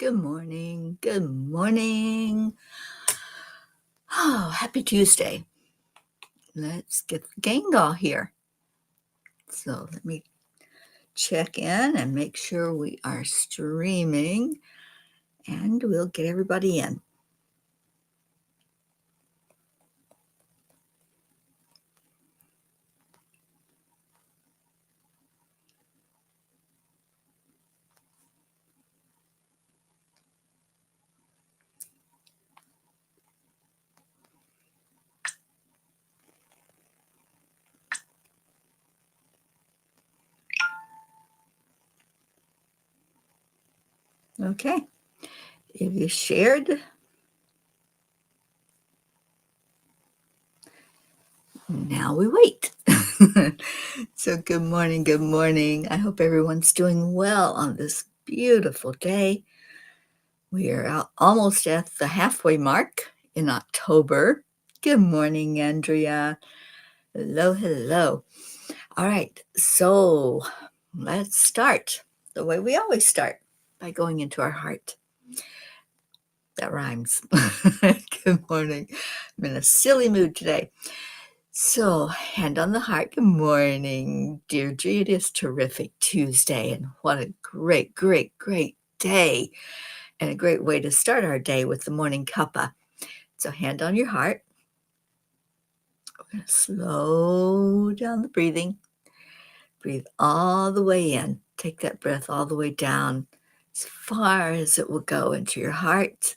Good morning. Good morning. Oh, happy Tuesday. Let's get the gang all here. So let me check in and make sure we are streaming, and we'll get everybody in. Okay. If you shared, now we wait. So good morning. Good morning. I hope everyone's doing well on this beautiful day. We are almost at the halfway mark in October. Good morning, Andrea. Hello, hello. All right, so let's start the way we always start, by going into our heart. That rhymes. Good morning. I'm in a silly mood today. So, hand on the heart. Good morning, Deirdre. It is terrific Tuesday, and what a great, great, great day, and a great way to start our day with the Morning Cuppa. So, hand on your heart. We're going to slow down the breathing. Breathe all the way in. Take that breath all the way down, as far as it will go into your heart.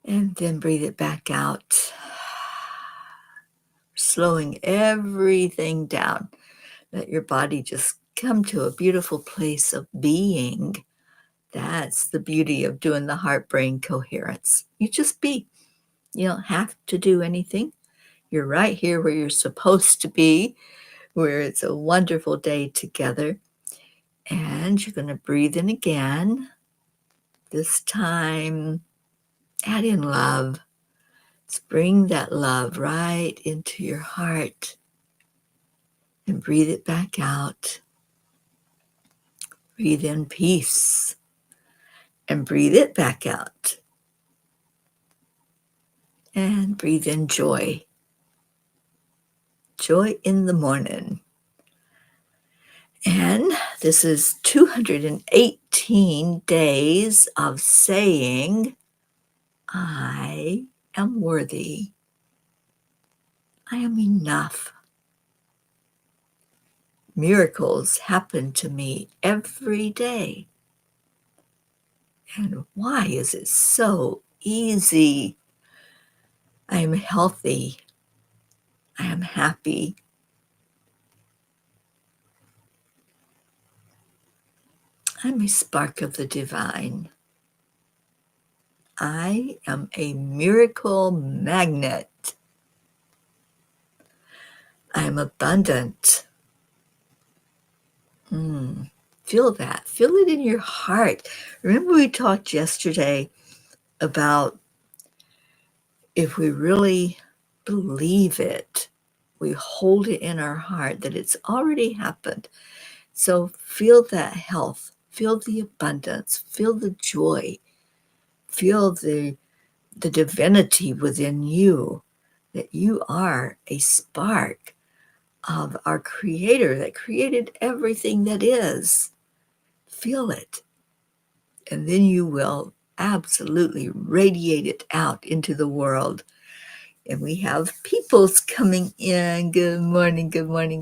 And then breathe it back out. Slowing everything down. Let your body just come to a beautiful place of being. That's the beauty of doing the heart-brain coherence. You just be. You don't have to do anything. You're right here where you're supposed to be, where it's a wonderful day together. And you're going to breathe in again. This time, add in love. Let's bring that love right into your heart and breathe it back out. Breathe in peace and breathe it back out. And breathe in joy. Joy in the morning. And this is 218 days of saying, I am worthy. I am enough. Miracles happen to me every day. And why is it so easy? I am healthy. I am happy. I'm a spark of the divine. I am a miracle magnet. I am abundant. Feel that. Feel it in your heart. Remember we talked yesterday about if we really believe it, we hold it in our heart that it's already happened. So feel that health, feel the abundance, feel the joy, feel the divinity within you, that you are a spark of our Creator that created everything that is. Feel it. And then you will absolutely radiate it out into the world. And we have peoples coming in. Good morning,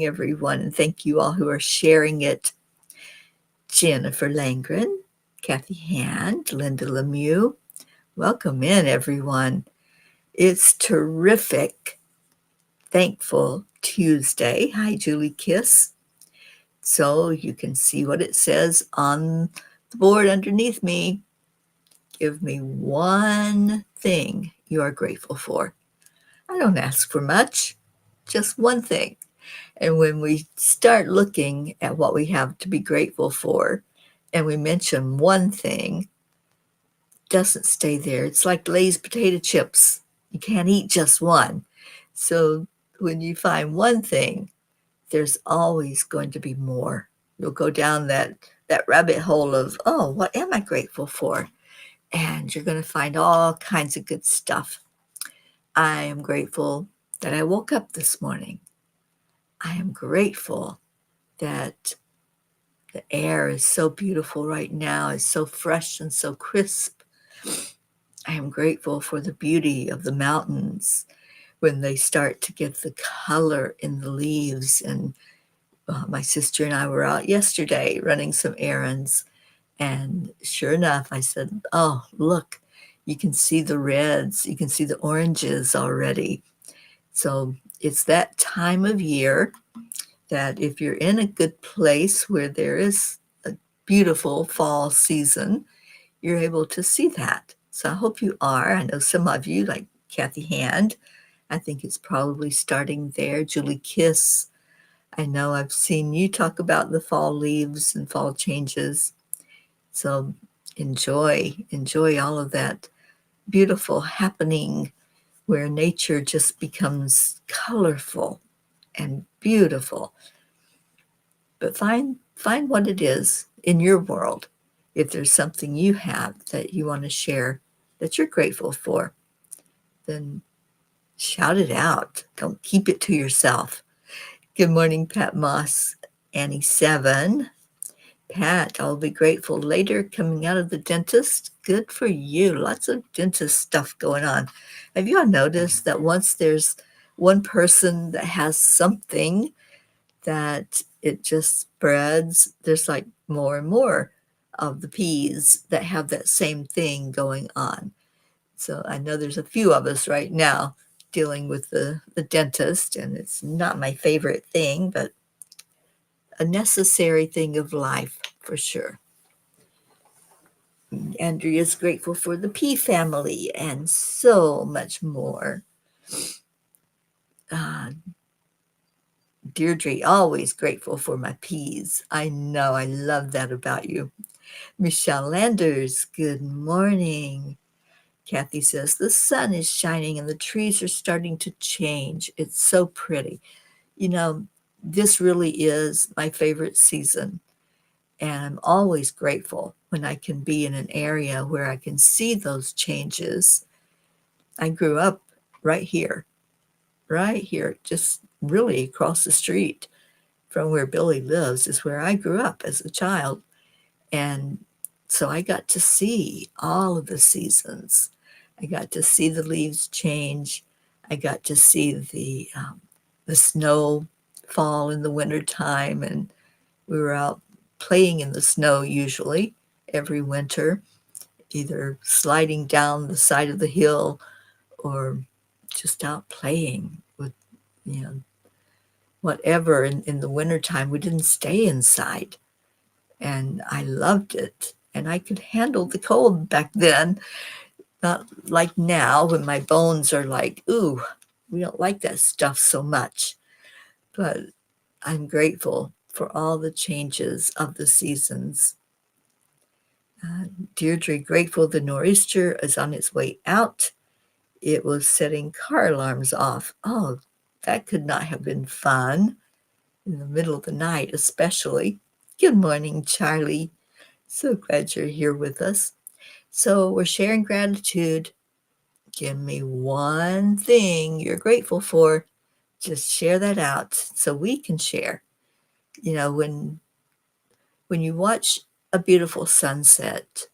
everyone. And thank you all who are sharing it. Jennifer Langren, Kathy Hand, Linda Lemieux. Welcome in, everyone. It's terrific, thankful Tuesday. Hi, Julie Kiss. So you can see what it says on the board underneath me. Give me one thing you are grateful for. I don't ask for much, just one thing. And when we start looking at what we have to be grateful for, and we mention one thing, it doesn't stay there. It's like Lay's potato chips. You can't eat just one. So when you find one thing, there's always going to be more. you'll go down that rabbit hole of, oh, what am I grateful for? And you're going to find all kinds of good stuff. I am grateful that I woke up this morning. I am grateful that the air is so beautiful right now. It's so fresh and so crisp. I am grateful for the beauty of the mountains when they start to get the color in the leaves. And my sister and I were out yesterday running some errands. And sure enough, I said, oh, look, you can see the reds, you can see the oranges already. So it's that time of year that if you're in a good place where there is a beautiful fall season, you're able to see that. So I hope you are. I know some of you, like Kathy Hand, I think it's probably starting there. Julie Kiss, I know I've seen you talk about the fall leaves and fall changes. So enjoy all of that beautiful happening where nature just becomes colorful and beautiful. But find what it is in your world. If there's something you have that you want to share that you're grateful for, then shout it out. Don't keep it to yourself. Good morning, Pat Moss, Annie 7. Pat, I'll be grateful later coming out of the dentist. Good for you. Lots of dentist stuff going on. Have you all noticed that once there's one person that has something, that it just spreads? There's like more and more of the peas that have that same thing going on. So I know there's a few of us right now dealing with the dentist, and it's not my favorite thing, but a necessary thing of life for sure. Andrea's grateful for the pea family and so much more. Uh, Deirdre, always grateful for my peas. I know, I love that about you. Michelle Landers, good morning. Kathy says, the sun is shining and the trees are starting to change. It's so pretty. You know, this really is my favorite season. And I'm always grateful when I can be in an area where I can see those changes. I grew up right here, just really across the street from where Billy lives is where I grew up as a child. And so I got to see all of the seasons. I got to see the leaves change. I got to see the snow fall in the wintertime, and we were out playing in the snow usually every winter, either sliding down the side of the hill or just out playing with, you know, whatever. In the wintertime, we didn't stay inside. And I loved it. And I could handle the cold back then, not like now when my bones are like, ooh, we don't like that stuff so much. But I'm grateful for all the changes of the seasons. Deirdre, grateful the nor'easter is on its way out. It was setting car alarms off. Oh, that could not have been fun in the middle of the night, especially. Good morning, Charlie. So glad you're here with us. So we're sharing gratitude. Give me one thing you're grateful for. Just share that out so we can share. You know, when you watch a beautiful sunset,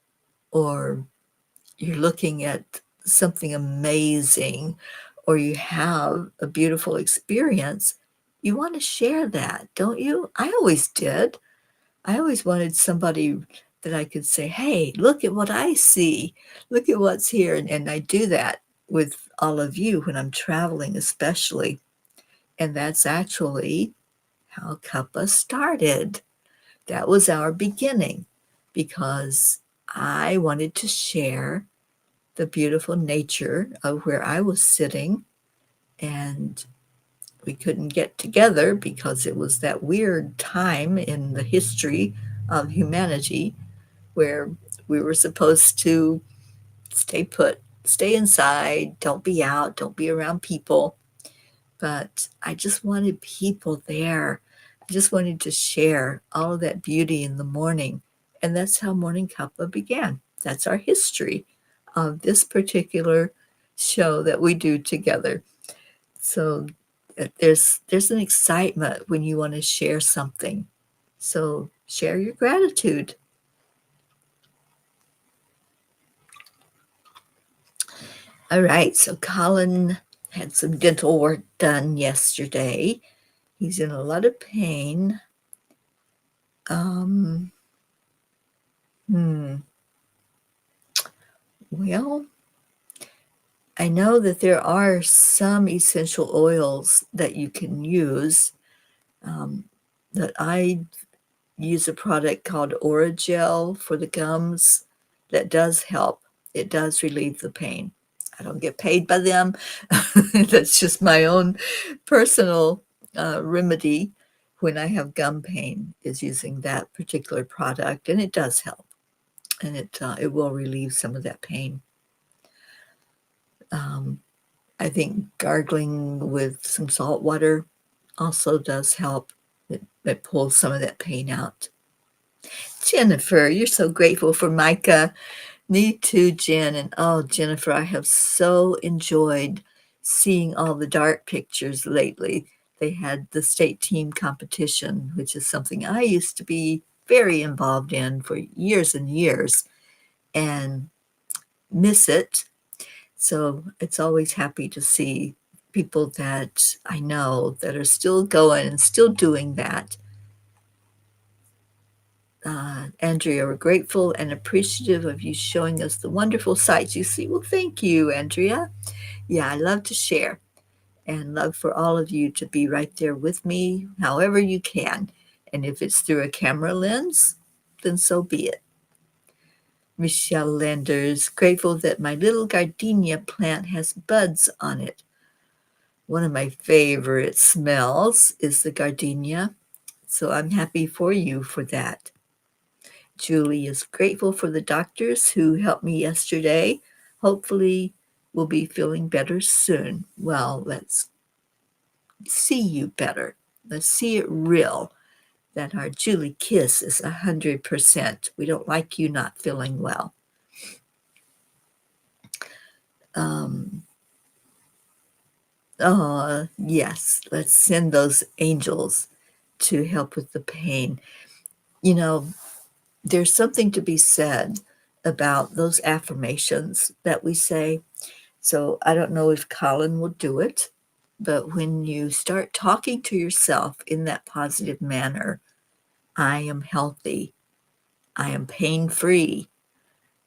or you're looking at something amazing, or you have a beautiful experience, you want to share that, don't you? I always did. I always wanted somebody that I could say, hey, look at what I see. Look at what's here. And I do that with all of you when I'm traveling, especially. And that's actually how Cuppa started. That was our beginning, because I wanted to share the beautiful nature of where I was sitting, and we couldn't get together because it was that weird time in the history of humanity where we were supposed to stay put, stay inside, don't be out, don't be around people. But I just wanted people there. just wanted to share all of that beauty in the morning. And that's how Morning Cuppa began. That's our history of this particular show that we do together. So there's an excitement when you want to share something. So share your gratitude. All right. So Colin had some dental work done yesterday. He's in a lot of pain. Um, hmm. Well, I know that there are some essential oils that you can use. Um, that I use a product called Oragel for the gums that does help. It does relieve the pain. I don't get paid by them. That's just my own personal remedy when I have gum pain, is using that particular product, and it does help, and it will relieve some of that pain. Um, I think gargling with some salt water also does help. It pulls some of that pain out. Jennifer, you're so grateful for Micah. Me too, Jen. And oh, Jennifer, I have so enjoyed seeing all the dart pictures lately. They had the state team competition, which is something I used to be very involved in for years and years and miss it. So it's always happy to see people that I know that are still going and still doing that. Andrea, we're grateful and appreciative of you showing us the wonderful sights you see. Well, thank you, Andrea. Yeah, I love to share and love for all of you to be right there with me, however you can. And if it's through a camera lens, then so be it. Michelle Landers, grateful that my little gardenia plant has buds on it. One of my favorite smells is the gardenia, so I'm happy for you for that. Julie is grateful for the doctors who helped me yesterday. Hopefully, we'll be feeling better soon. Well, let's see you better. Let's see it real, that our Julie kiss is 100%. We don't like you not feeling well. Um, oh, yes, let's send those angels to help with the pain. You know, there's something to be said about those affirmations that we say. So I don't know if Colin will do it, but when you start talking to yourself in that positive manner, I am healthy, I am pain free,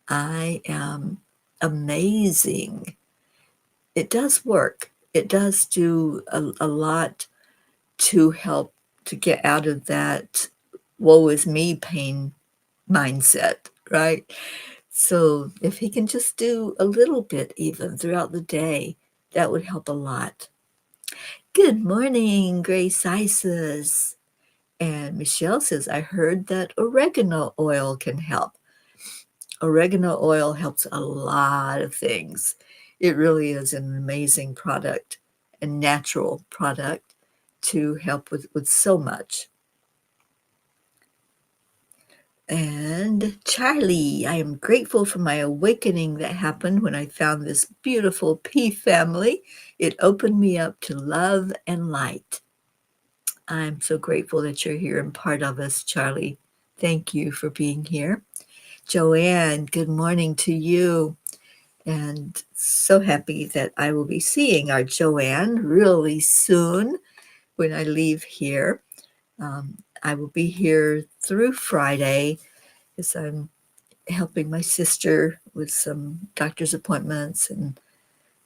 I am amazing. It does work. It does do a lot to help to get out of that woe is me pain mindset, right? So if he can just do a little bit even throughout the day, that would help a lot. Good morning, Grace Isis. And Michelle says, I heard that oregano oil can help. Oregano oil helps a lot of things. It really is an amazing product, a natural product to help with so much. And Charlie, I am grateful for my awakening that happened when I found this beautiful pea family. It opened me up to love and light. I'm so grateful that you're here and part of us, Charlie. Thank you for being here. Joanne, good morning to you. And so happy that I will be seeing our Joanne really soon when I leave here. I will be here through Friday because I'm helping my sister with some doctor's appointments and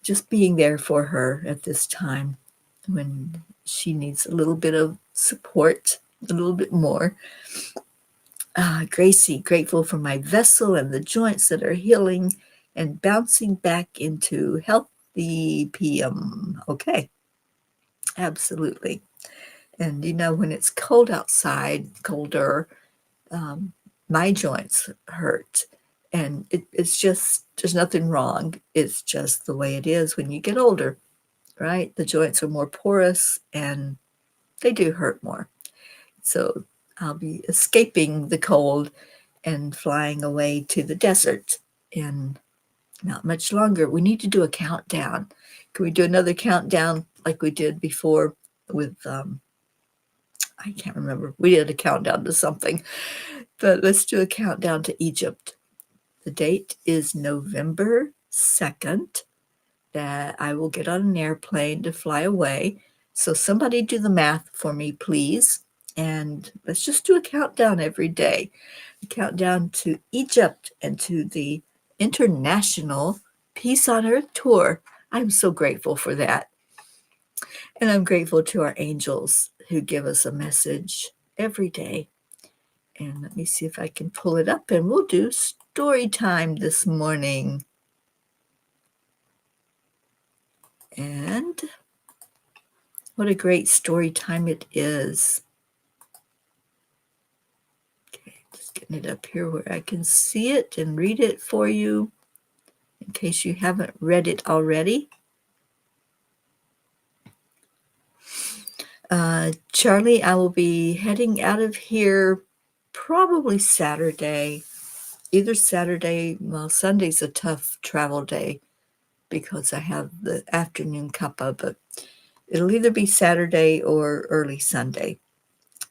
just being there for her at this time when she needs a little bit of support, a little bit more. Gracie, grateful for my vessel and the joints that are healing and bouncing back into healthy PM. Okay, absolutely. And you know, when it's cold outside, colder, um, my joints hurt. And it's just, there's nothing wrong. It's just the way it is when you get older, right? The joints are more porous and they do hurt more. So I'll be escaping the cold and flying away to the desert in not much longer. We need to do a countdown. Can we do another countdown like we did before with, I can't remember. We did a countdown to something, but let's do a countdown to Egypt. The date is November 2nd that I will get on an airplane to fly away. So somebody do the math for me, please. And let's just do a countdown every day. A countdown to Egypt and to the International Peace on Earth Tour. I'm so grateful for that. And I'm grateful to our angels who give us a message every day. And let me see if I can pull it up, and we'll do story time this morning. And what a great story time it is. Okay, just getting it up here where I can see it and read it for you in case you haven't read it already. Charlie, I will be heading out of here probably Saturday. Either Saturday, well, Sunday's a tough travel day because I have the afternoon cuppa, but it'll either be Saturday or early Sunday.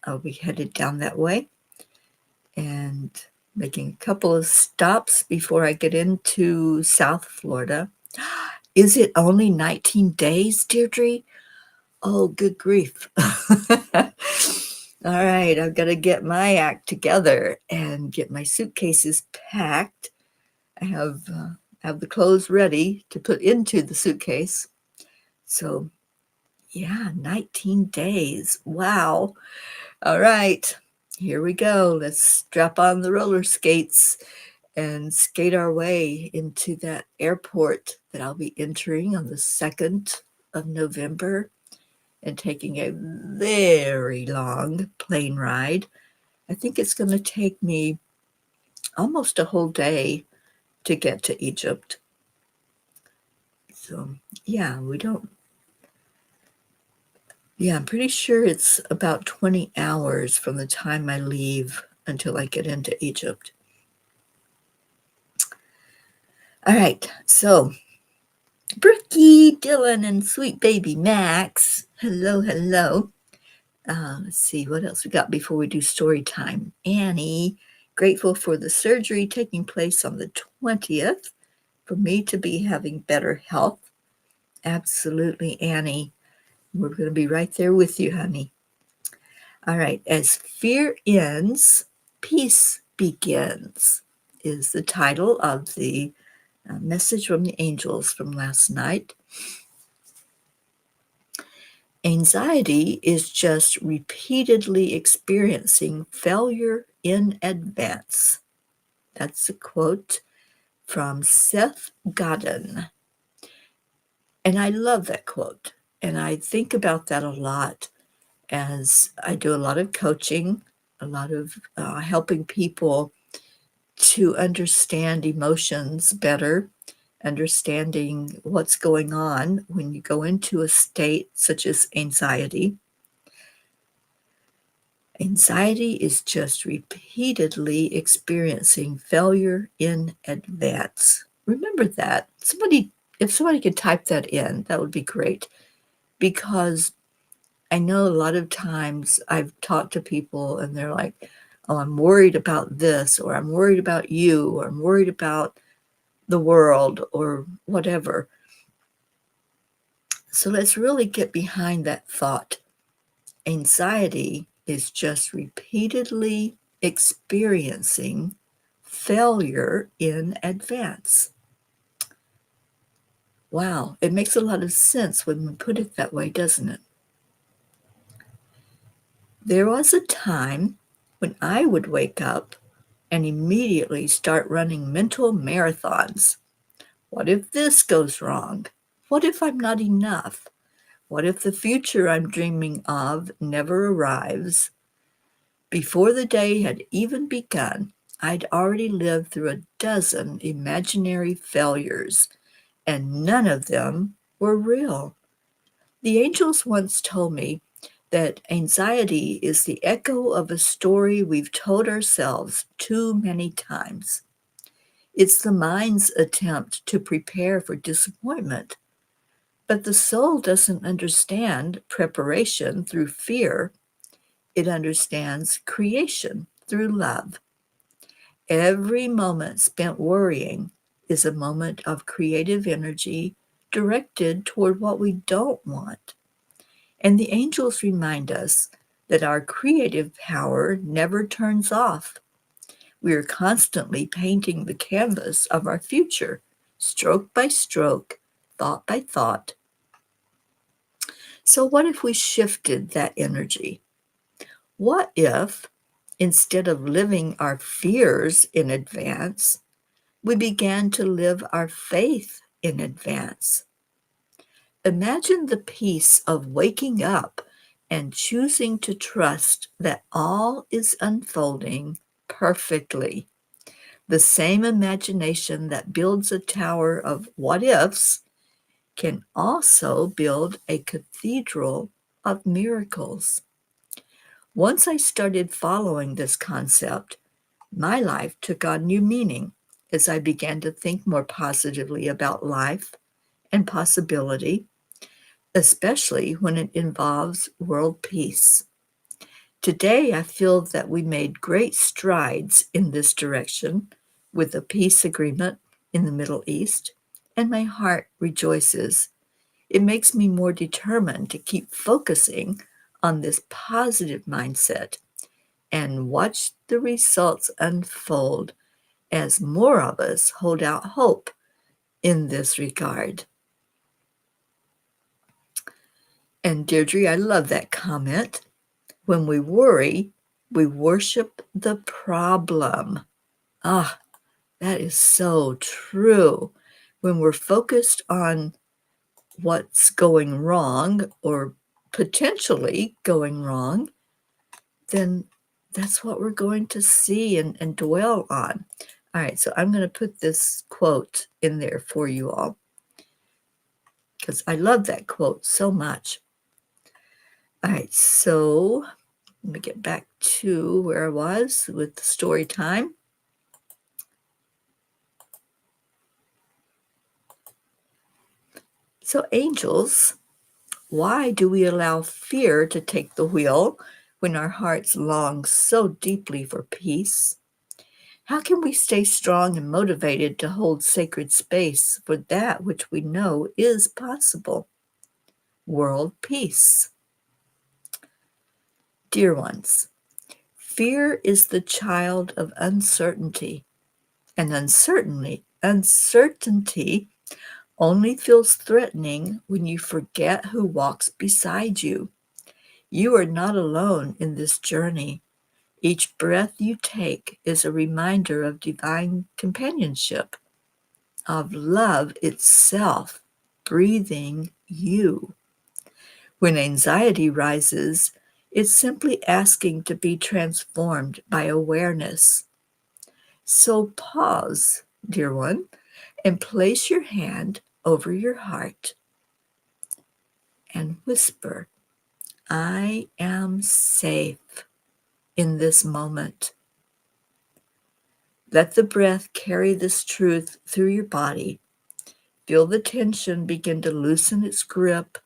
I'll be headed down that way and making a couple of stops before I get into South Florida. Is it only 19 days, Deirdre? Oh, good grief. All right, I've got to get my act together and get my suitcases packed. I have the clothes ready to put into the suitcase. So, yeah, 19 days. Wow. All right, here we go. Let's strap on the roller skates and skate our way into that airport that I'll be entering on the 2nd of November and taking a very long plane ride. I think it's going to take me almost a whole day to get to Egypt. So, yeah, I'm pretty sure it's about 20 hours from the time I leave until I get into Egypt. All right, so Brookie, Dylan, and sweet baby Max. Hello, hello. Let's see what else we got before we do story time. Annie, grateful for the surgery taking place on the 20th, for me to be having better health. Absolutely, Annie. We're going to be right there with you, honey. All right, as fear ends, peace begins is the title of the message from the angels from last night. Anxiety is just repeatedly experiencing failure in advance. That's a quote from Seth Godin. And I love that quote. And I think about that a lot as I do a lot of coaching, a lot of helping people to understand emotions better, understanding what's going on when you go into a state such as anxiety. Anxiety is just repeatedly experiencing failure in advance. Remember that. If somebody could type that in, that would be great. Because I know a lot of times I've talked to people and they're like, oh, I'm worried about this, or I'm worried about you, or I'm worried about the world, or whatever. So let's really get behind that thought. Anxiety is just repeatedly experiencing failure in advance. Wow, it makes a lot of sense when we put it that way, doesn't it? There was a time when I would wake up and immediately start running mental marathons. What if this goes wrong? What if I'm not enough? What if the future I'm dreaming of never arrives? Before the day had even begun, I'd already lived through a dozen imaginary failures, and none of them were real. The angels once told me that anxiety is the echo of a story we've told ourselves too many times. It's the mind's attempt to prepare for disappointment. But the soul doesn't understand preparation through fear. It understands creation through love. Every moment spent worrying is a moment of creative energy directed toward what we don't want. And the angels remind us that our creative power never turns off. We are constantly painting the canvas of our future, stroke by stroke, thought by thought. So, what if we shifted that energy? What if, instead of living our fears in advance, we began to live our faith in advance? Imagine the peace of waking up and choosing to trust that all is unfolding perfectly. The same imagination that builds a tower of what ifs can also build a cathedral of miracles. Once I started following this concept, my life took on new meaning as I began to think more positively about life and possibility, especially when it involves world peace. Today, I feel that we made great strides in this direction with a peace agreement in the Middle East, and my heart rejoices. It makes me more determined to keep focusing on this positive mindset and watch the results unfold as more of us hold out hope in this regard. And Deirdre, I love that comment. When we worry, we worship the problem. Ah, that is so true. When we're focused on what's going wrong or potentially going wrong, then that's what we're going to see and dwell on. All right, so I'm going to put this quote in there for you all because I love that quote so much. All right, so let me get back to where I was with the story time. So, angels, why do we allow fear to take the wheel when our hearts long so deeply for peace? How can we stay strong and motivated to hold sacred space for that which we know is possible? World peace. Dear ones, fear is the child of uncertainty, and uncertainty only feels threatening when you forget who walks beside you. You are not alone in this journey. Each breath you take is a reminder of divine companionship, of love itself breathing you. When anxiety rises, it's simply asking to be transformed by awareness. So pause, dear one, and place your hand over your heart and whisper, I am safe in this moment. Let the breath carry this truth through your body. Feel the tension begin to loosen its grip.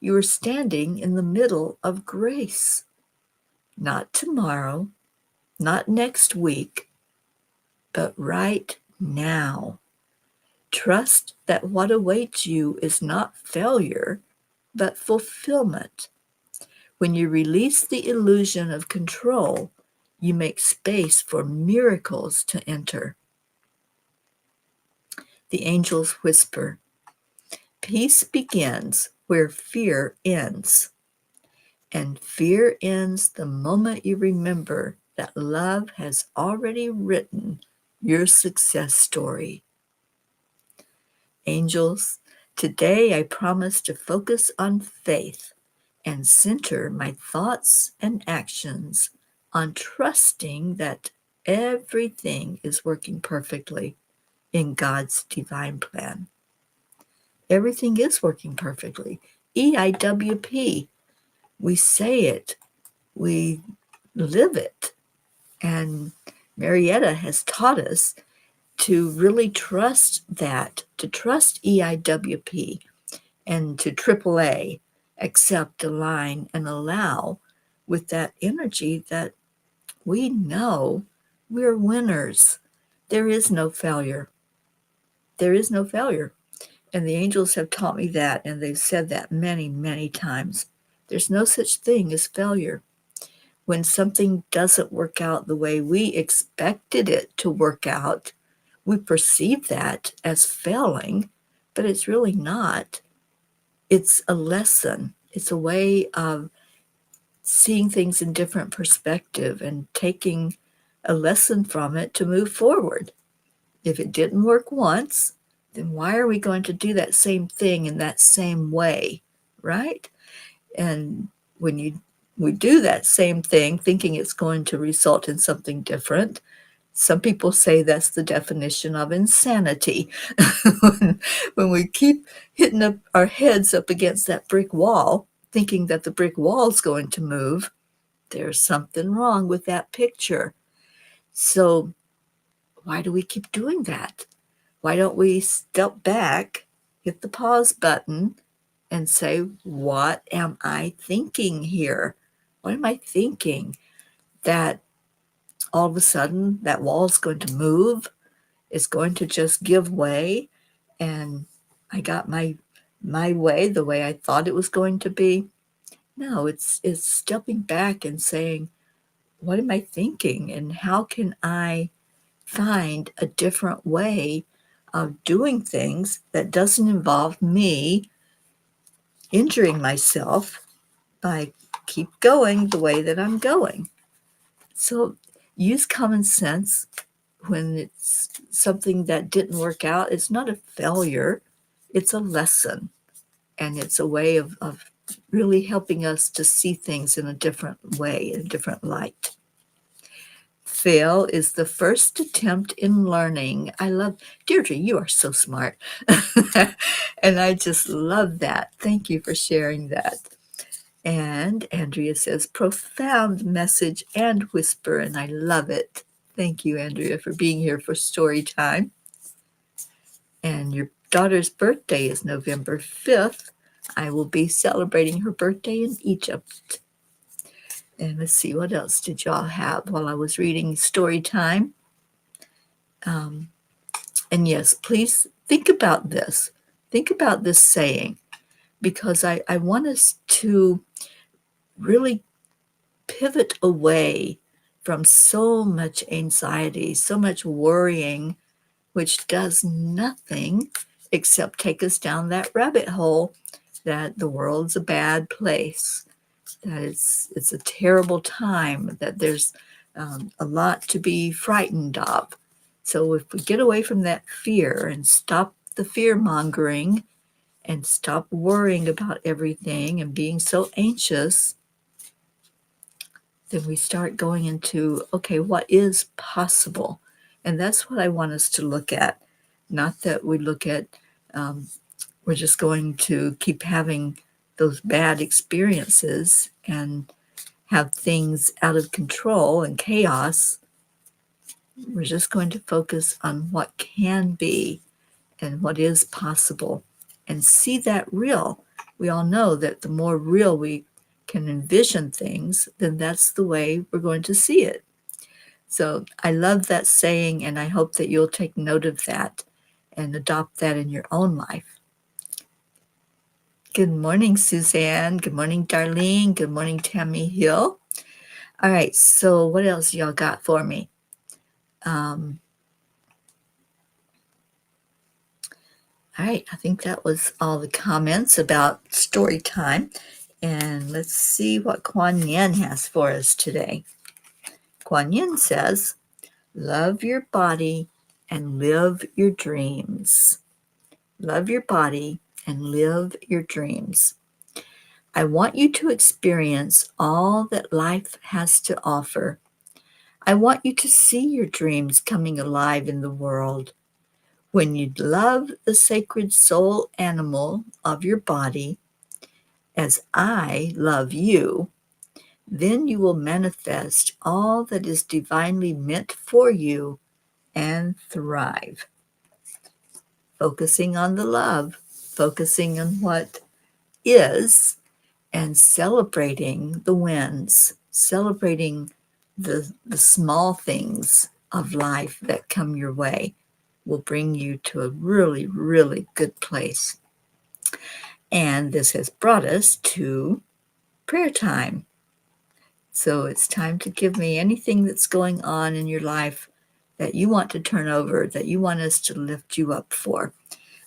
You are standing in the middle of grace. Not tomorrow, not next week, but right now. Trust that what awaits you is not failure, but fulfillment. When you release the illusion of control, you make space for miracles to enter. The angels whisper, peace begins where fear ends. And fear ends the moment you remember that love has already written your success story. Angels, today I promise to focus on faith and center my thoughts and actions on trusting that everything is working perfectly in God's divine plan. Everything is working perfectly. EIWP. We say it, we live it. And Marietta has taught us to really trust that, to trust EIWP and to AAA, accept, align, and allow with that energy that we know we're winners. There is no failure. There is no failure. And the angels have taught me that, and they've said that many, many times. There's no such thing as failure. When something doesn't work out the way we expected it to work out, we perceive that as failing, but it's really not. It's a lesson. It's a way of seeing things in different perspective and taking a lesson from it to move forward. If it didn't work once, then why are we going to do that same thing in that same way, right? And when we do that same thing thinking it's going to result in something different, some people say that's the definition of insanity. when we keep hitting up our heads up against that brick wall, thinking that the brick wall is going to move, there's something wrong with that picture. So why do we keep doing that? Why don't we step back, hit the pause button, and say, what am I thinking here? What am I thinking? That all of a sudden that wall is going to move? It's going to just give way, and I got my way the way I thought it was going to be? No, it's stepping back and saying, what am I thinking, and how can I find a different way of doing things that doesn't involve me injuring myself by keep going the way that I'm going. So use common sense when it's something that didn't work out. It's not a failure, it's a lesson. And it's a way of really helping us to see things in a different way, in a different light. Fail is the first attempt in learning. I love, Deirdre, you are so smart. And I just love that. Thank you for sharing that. And Andrea says, profound message and whisper, and I love it. Thank you, Andrea, for being here for story time. And your daughter's birthday is November 5th. I will be celebrating her birthday in Egypt. And let's see, what else did y'all have while I was reading story time? And yes, please think about this. Think about this saying, because I want us to really pivot away from so much anxiety, so much worrying, which does nothing except take us down that rabbit hole that the world's a bad place, that it's a terrible time, that there's a lot to be frightened of. So if we get away from that fear and stop the fear mongering and stop worrying about everything and being so anxious, then we start going into, okay, what is possible? And that's what I want us to look at. Not that we look at, we're just going to keep having those bad experiences and have things out of control and chaos. We're just going to focus on what can be and what is possible and see that real. We all know that the more real we can envision things, then that's the way we're going to see it. So I love that saying, and I hope that you'll take note of that and adopt that in your own life. Good morning, Suzanne. Good morning, Darlene. Good morning, Tammy Hill. All right, so what else y'all got for me? All right, I think that was all the comments about story time. And let's see what Kuan Yin has for us today. Kuan Yin says, love your body and live your dreams. Love your body and live your dreams. I want you to experience all that life has to offer. I want you to see your dreams coming alive in the world. When you love the sacred soul animal of your body, as I love you, then you will manifest all that is divinely meant for you and thrive. Focusing on the love, focusing on what is, and celebrating the wins, celebrating the small things of life that come your way will bring you to a really, really good place. And this has brought us to prayer time. So it's time to give me anything that's going on in your life that you want to turn over, that you want us to lift you up for.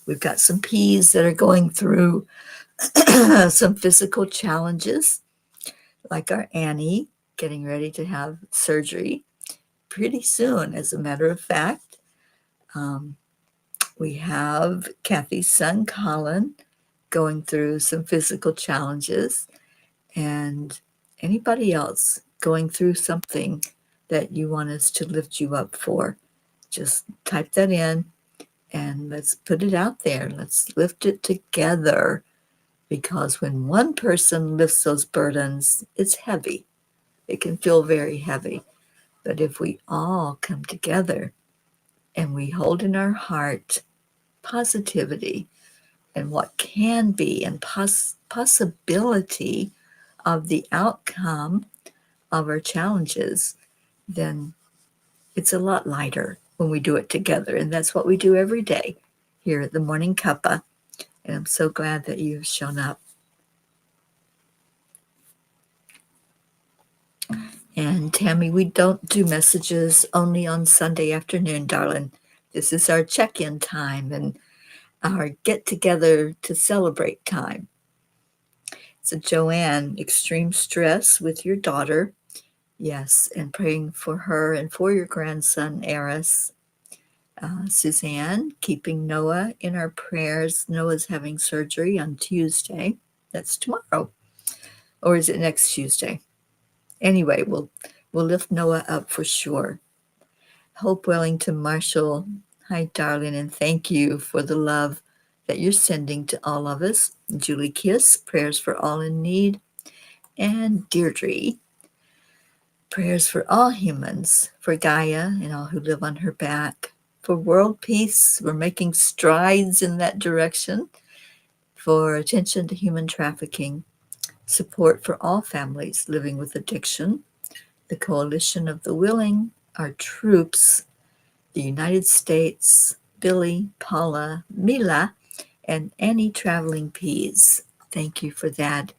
We've got some P's that are going through some physical challenges, like our Annie getting ready to have surgery pretty soon, as a matter of fact. We have Kathy's son, Colin, going through some physical challenges, and anybody else going through something that you want us to lift you up for. Just type that in and let's put it out there. Let's lift it together, because when one person lifts those burdens, it's heavy. It can feel very heavy. But if we all come together and we hold in our heart positivity and what can be and possibility of the outcome of our challenges, then it's a lot lighter when we do it together. And that's what we do every day here at the Morning Cuppa. And I'm so glad that you've shown up. And Tammy, we don't do messages only on Sunday afternoon, darling. This is our check-in time and our get-together to celebrate time. So Joanne, extreme stress with your daughter. Yes, and praying for her and for your grandson, Eris. Suzanne, keeping Noah in our prayers. Noah's having surgery on Tuesday. That's tomorrow. Or is it next Tuesday? Anyway, we'll lift Noah up for sure. Hope Wellington Marshall, hi, darling, and thank you for the love that you're sending to all of us. Julie Kiss, prayers for all in need. And Deirdre, prayers for all humans, for Gaia and all who live on her back. For world peace, we're making strides in that direction. For attention to human trafficking, support for all families living with addiction, the Coalition of the Willing, our troops, the United States, Billy, Paula, Mila, and any traveling P's. Thank you for that.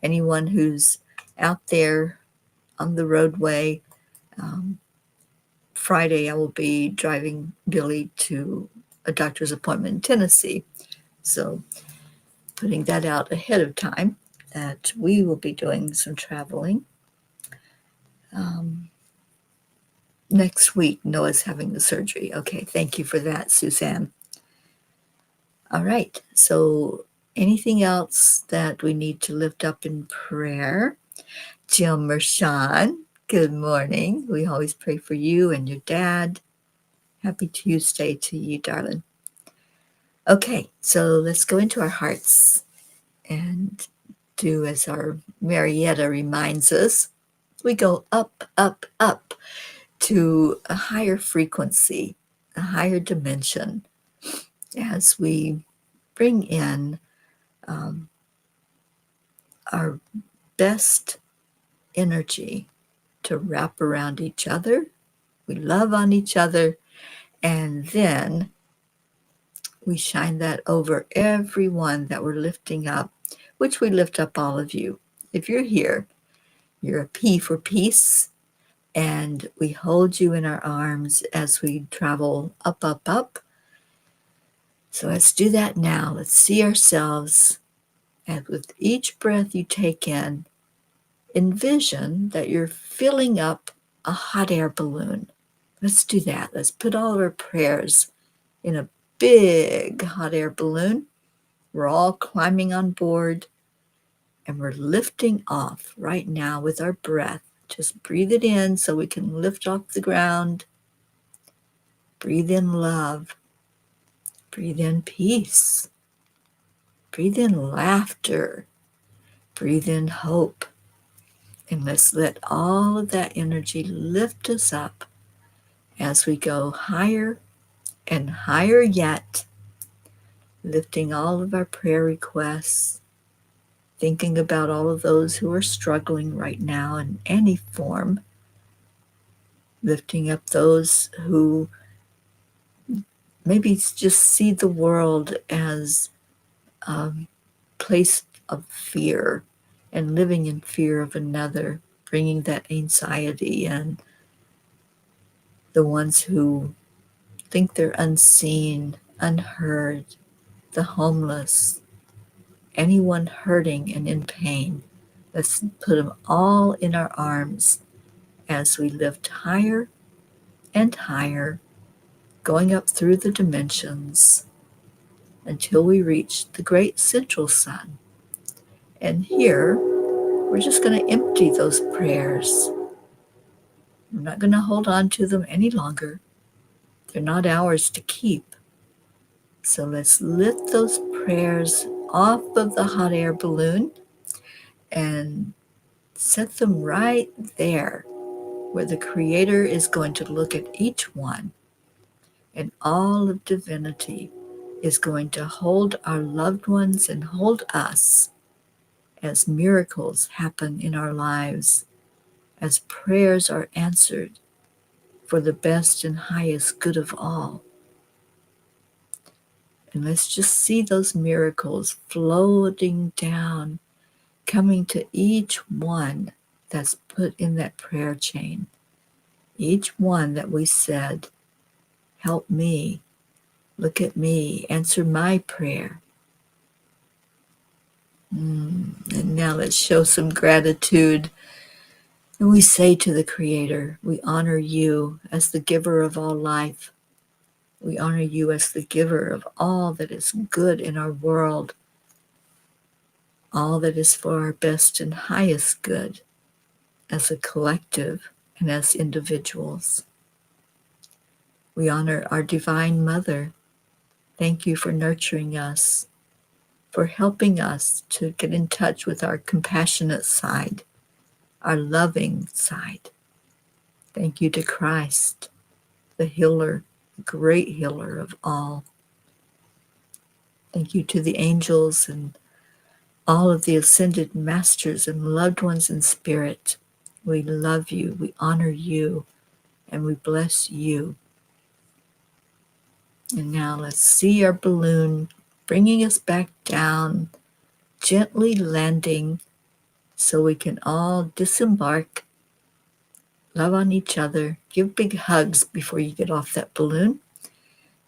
Anyone who's out there on the roadway, Friday I will be driving Billy to a doctor's appointment in Tennessee. So putting that out ahead of time, that we will be doing some traveling. Next week, Noah's having the surgery. Okay, thank you for that, Suzanne. All right, so anything else that we need to lift up in prayer? Jim Mershon, good morning. We always pray for you and your dad. Happy Tuesday to you, darling. Okay, so let's go into our hearts and do as our Marietta reminds us. We go up, up, up to a higher frequency, a higher dimension, as we bring in our best energy to wrap around each other. We love on each other, and then we shine that over everyone that we're lifting up, which we lift up all of you. If you're here, you're a P for peace, and we hold you in our arms as we travel up, up, up. So let's do that now. Let's see ourselves, and with each breath you take in, envision that you're filling up a hot air balloon. Let's do that. Let's put all of our prayers in a big hot air balloon. We're all climbing on board, and we're lifting off right now with our breath. Just breathe it in so we can lift off the ground. Breathe in love. Breathe in peace. Breathe in laughter. breathe in hope. And let's let all of that energy lift us up as we go higher and higher yet, lifting all of our prayer requests, thinking about all of those who are struggling right now in any form, lifting up those who maybe just see the world as a place of fear and living in fear of another, bringing that anxiety, and the ones who think they're unseen, unheard, the homeless, anyone hurting and in pain. Let's put them all in our arms as we lift higher and higher, going up through the dimensions until we reach the great central sun. And here, we're just going to empty those prayers. We're not going to hold on to them any longer. They're not ours to keep. So let's lift those prayers off of the hot air balloon and set them right there where the Creator is going to look at each one, and all of divinity is going to hold our loved ones and hold us as miracles happen in our lives, as prayers are answered for the best and highest good of all. And let's just see those miracles floating down, coming to each one that's put in that prayer chain. Each one that we said, help me, look at me, answer my prayer. And now let's show some gratitude. And we say to the Creator, we honor you as the giver of all life. We honor you as the giver of all that is good in our world, all that is for our best and highest good as a collective and as individuals. We honor our Divine Mother. Thank you for nurturing us, for helping us to get in touch with our compassionate side, our loving side. Thank you to Christ, the healer, the great healer of all. Thank you to the angels and all of the ascended masters and loved ones in spirit. We love you, we honor you, and we bless you. And now let's see our balloon bringing us back down, gently landing so we can all disembark, love on each other, give big hugs before you get off that balloon,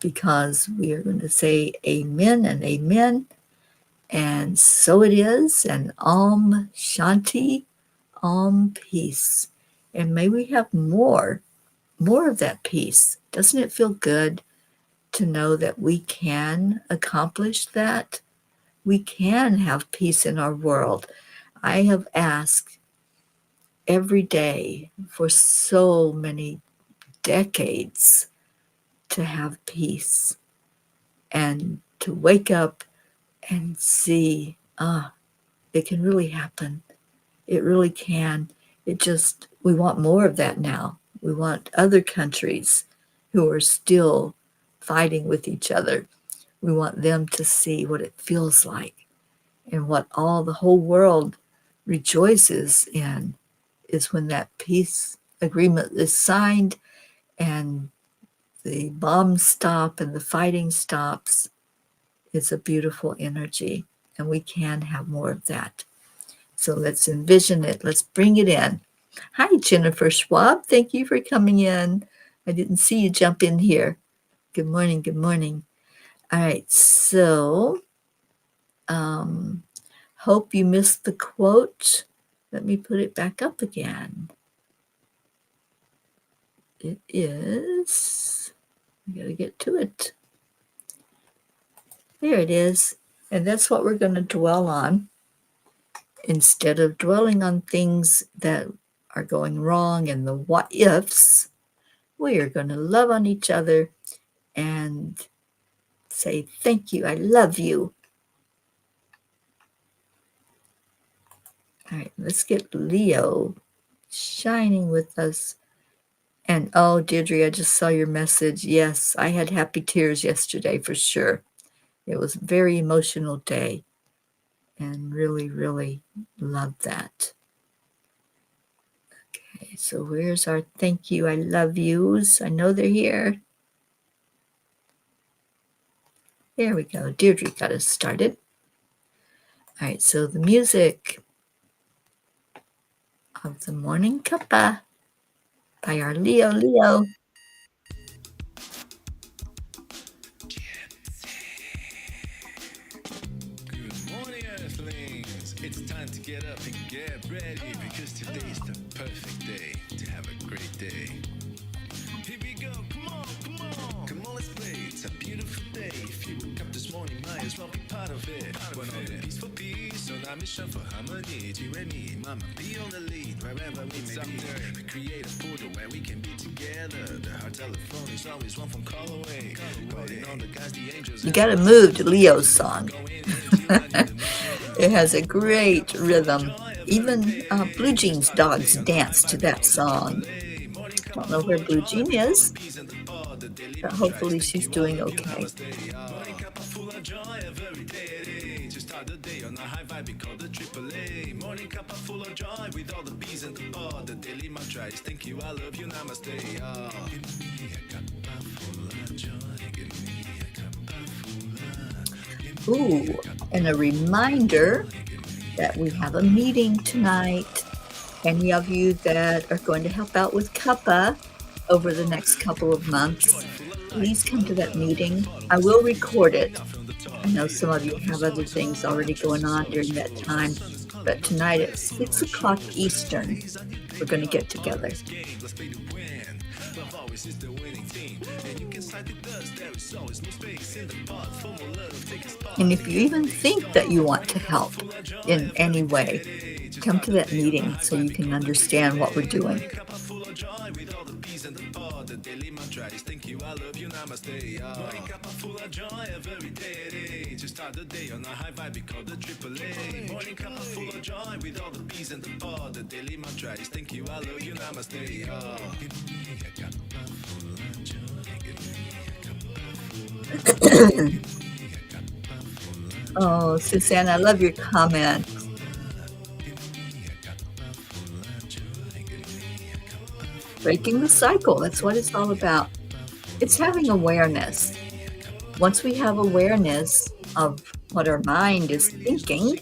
because we are going to say amen and amen. And so it is, and Om Shanti, Om Peace. And may we have more of that peace. Doesn't it feel good to know that we can accomplish that? We can have peace in our world. I have asked every day for so many decades to have peace and to wake up and see, it can really happen. It really can. We want more of that now. We want other countries who are still fighting with each other. We want them to see what it feels like, and what all the whole world rejoices in is when that peace agreement is signed and the bombs stop and the fighting stops. It's a beautiful energy, and we can have more of that. So let's envision it. Let's bring it in. Hi, Jennifer Schwab. Thank you for coming in. I didn't see you jump in here. Good morning. Good morning. All right. So, hope you missed the quote. Let me put it back up again. It is, I got to get to it. There it is. And that's what we're going to dwell on. Instead of dwelling on things that are going wrong and the what ifs, we are going to love on each other and say, thank you, I love you. All right, let's get Leo shining with us. And oh, Deirdre, I just saw your message. Yes, I had happy tears yesterday for sure. It was a very emotional day and really, really loved that. Okay, so where's our thank you, I love yous? I know they're here. There we go. Deirdre got us started. All right, so the music of the Morning Cuppa by our Leo Leo. Good morning, Earthlings. It's time to get up and get ready because today is the perfect day to have a great day. Here we go, come on, come on. Come on, let's play. It's a beautiful day. If you woke up this morning, might as well be part of it. When all the peace for peace, on our mission for harmony. You and me, mama, be on the lead wherever we may be. We create a portal where we can be together. The heart telephone is always one phone call away. Calling on the guys, the angels. You got to move to Leo's song. It has a great rhythm. Even Blue Jean's dogs dance to that song. Don't know where Blue Jean is, but hopefully she's doing okay. Start the day on a high vibe, we call the AAA. Morning cup of full of joy with all the bees in the pod. The daily mantra is thank you, I love you, namaste. Give me a cup full of joy. Give me a cup full of. Ooh, and a reminder that we have a meeting tonight. Any of you that are going to help out with Cuppa over the next couple of months, please come to that meeting. I will record it. I know some of you have other things already going on during that time, but tonight at 6 o'clock Eastern, we're going to get together. And if you even think that you want to help in any way, come to that meeting so you can understand what we're doing. The daily mantra is thank you, I love you, namaste. Morning cup full of joy every day. To start the day on a high vibe, we call the AAA. Morning cup full of joy with all the bees in the pod. The daily mantra is thank you, I love you, namaste. Give me a cup full of joy. Give me a cup full of. Oh, Suzanne, I love your comment. Breaking the cycle, that's what it's all about. It's having awareness. Once we have awareness of what our mind is thinking,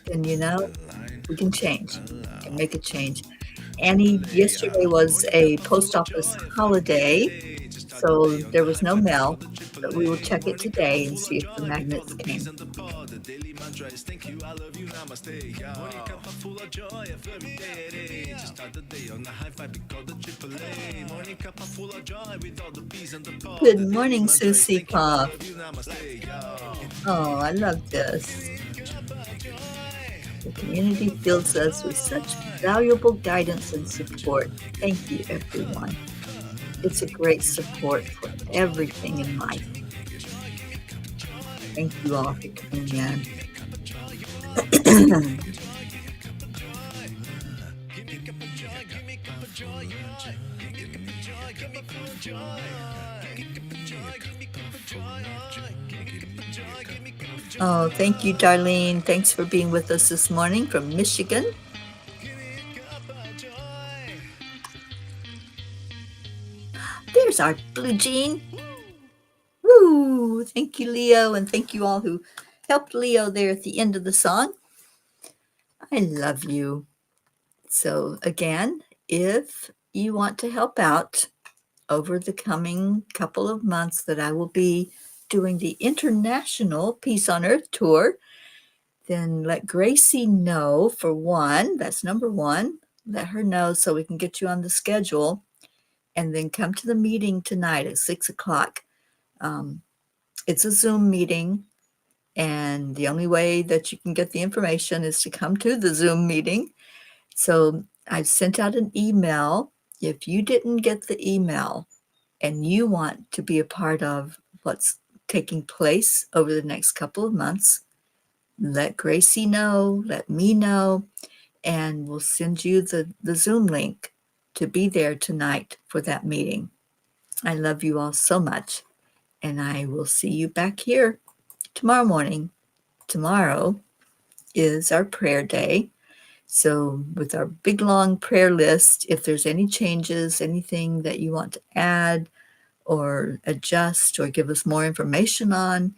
then, we can change and make a change. Annie, yesterday was a post office holiday, so there was no mail, but we will check it today and see if the magnets came. Good morning, Susie Pop. Oh, I love this. The community fills us with such valuable guidance and support. Thank you, everyone. It's a great support for everything in life. Thank you all for coming in. Oh, thank you, Darlene. Thanks for being with us this morning from Michigan. There's our Blue Jean. Woo! Thank you, Leo, and thank you all who helped Leo there at the end of the song. I love you. So again, if you want to help out over the coming couple of months that I will be doing the International Peace on Earth Tour, then let Gracie know, for one. That's number one. Let her know so we can get you on the schedule. And then come to the meeting tonight at 6 o'clock. It's a Zoom meeting, and the only way that you can get the information is to come to the Zoom meeting. So I've sent out an email. If you didn't get the email and you want to be a part of what's taking place over the next couple of months, let Gracie know, let me know, and we'll send you the Zoom link to be there tonight for that meeting. I love you all so much, and I will see you back here tomorrow morning. Tomorrow is our prayer day. So, with our big long prayer list, if there's any changes, anything that you want to add or adjust or give us more information on,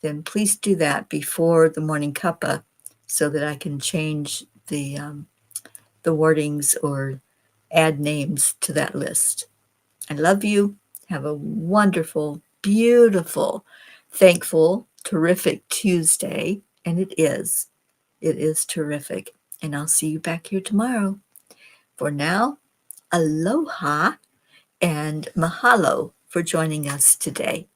then please do that before the morning cuppa so that I can change the wordings or add names to that list. I love you. Have a wonderful, beautiful, thankful, terrific Tuesday. And it is. It is terrific. And I'll see you back here tomorrow. For now, aloha and mahalo for joining us today.